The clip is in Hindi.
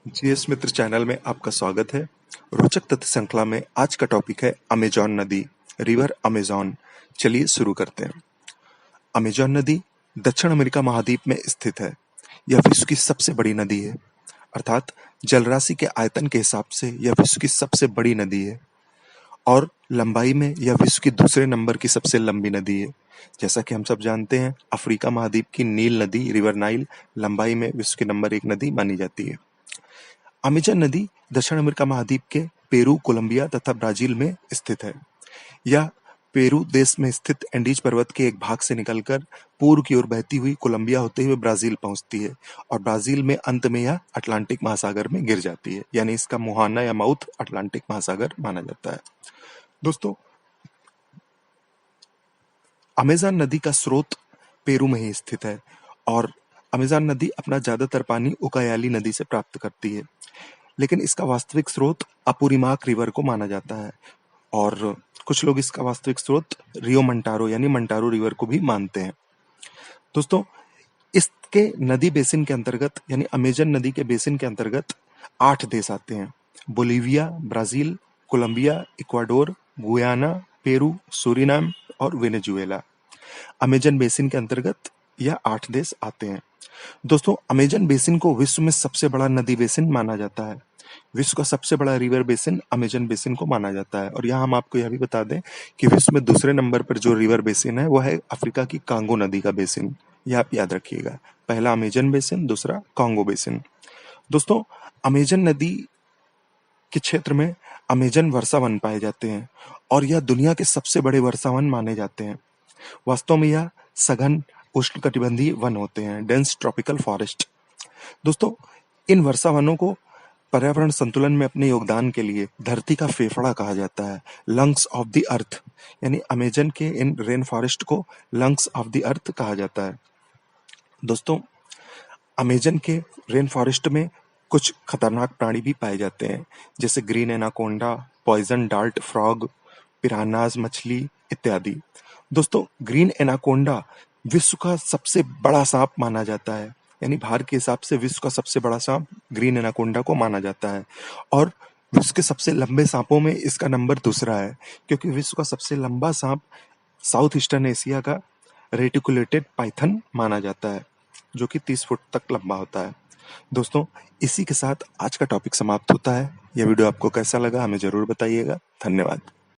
जीएस मित्र चैनल में आपका स्वागत है। रोचक तथ्य श्रृंखला में आज का टॉपिक है अमेजॉन नदी, रिवर अमेजॉन। चलिए शुरू करते हैं। अमेजॉन नदी दक्षिण अमेरिका महाद्वीप में स्थित है। यह विश्व की सबसे बड़ी नदी है, अर्थात जलराशि के आयतन के हिसाब से यह विश्व की सबसे बड़ी नदी है और लंबाई में यह विश्व की दूसरे नंबर की सबसे लंबी नदी है। जैसा कि हम सब जानते हैं, अफ्रीका महाद्वीप की नील नदी रिवर नाइल लंबाई में विश्व की नंबर 1 नदी मानी जाती है। अमेजन नदी दक्षिण अमेरिका महाद्वीप के पेरू, कोलंबिया तथा ब्राजील में स्थित है। यह पेरू देश में स्थित एंडीज पर्वत के एक भाग से निकलकर पूर्व की ओर बहती हुई कोलंबिया होते हुए ब्राजील पहुंचती है और ब्राजील में अंत में यह अटलांटिक महासागर में गिर जाती है, यानी इसका मुहाना या माउथ अटलांटिक महासागर माना जाता है। दोस्तों, अमेजन नदी का स्रोत पेरू में ही स्थित है और अमेजन नदी अपना ज्यादातर पानी उकायाली नदी से प्राप्त करती है, लेकिन इसका वास्तविक स्रोत अपुरिमाक रिवर को माना जाता है और कुछ लोग इसका वास्तविक स्रोत रियो मंटारो यानी मंटारो रिवर को भी मानते हैं। दोस्तों, इसके नदी बेसिन के अंतर्गत यानी अमेजन नदी के बेसिन के अंतर्गत 8 देश आते हैं: Bolivia, Brazil, Colombia, Ecuador, Guyana, Peru, Suriname और वेनेजुएला। अमेजन बेसिन के अंतर्गत यह 8 देश आते हैं। दोस्तों, अमेजन बेसिन को विश्व में सबसे बड़ा नदी बेसिन माना जाता है। विश्व का सबसे बड़ा रिवर बेसिन अमेजन बेसिन को माना जाता है और यहाँ हम आपको यह भी बता दें कि विश्व में दूसरे नंबर पर जो रिवर बेसिन है वह है अफ्रीका की कांगो नदी का बेसिन। यह आप याद रखिएगा, पहला अमेजन बेसिन, दूसरा कांगो बेसिन। दोस्तों, अमेजन नदी के क्षेत्र में अमेजन वर्षा वन पाए जाते हैं और यह दुनिया के सबसे बड़े वर्षा वन माने जाते हैं। वास्तव में यह सघन उष्णकटिबंधीय वन होते हैं, डेंस ट्रॉपिकल फॉरेस्ट। दोस्तों, इन वर्षा वनों को पर्यावरण संतुलन में अपने योगदान के लिए धरती का फेफड़ा कहा जाता है, लंग्स ऑफ द अर्थ, यानी अमेजन के इन रेन फॉरेस्ट को लंग्स ऑफ द अर्थ कहा जाता है। दोस्तों, अमेजन के रेन फॉरेस्ट में कुछ खतरनाक प्राणी भी पाए जाते हैं, जैसे green anaconda, poison dart frog, piranhas मछली इत्यादि। दोस्तों, ग्रीन एनाकोंडा विश्व का सबसे बड़ा सांप माना जाता है, यानी भार के हिसाब से विश्व का सबसे बड़ा सांप ग्रीन एनाकोंडा को माना जाता है और विश्व के सबसे लंबे सांपों में इसका नंबर दूसरा है, क्योंकि विश्व का सबसे लंबा सांप साउथ ईस्टर्न एशिया का रेटिकुलेटेड पाइथन माना जाता है, जो कि 30 फुट तक लंबा होता है। दोस्तों, इसी के साथ आज का टॉपिक समाप्त होता है। यह वीडियो आपको कैसा लगा हमें जरूर बताइएगा। धन्यवाद।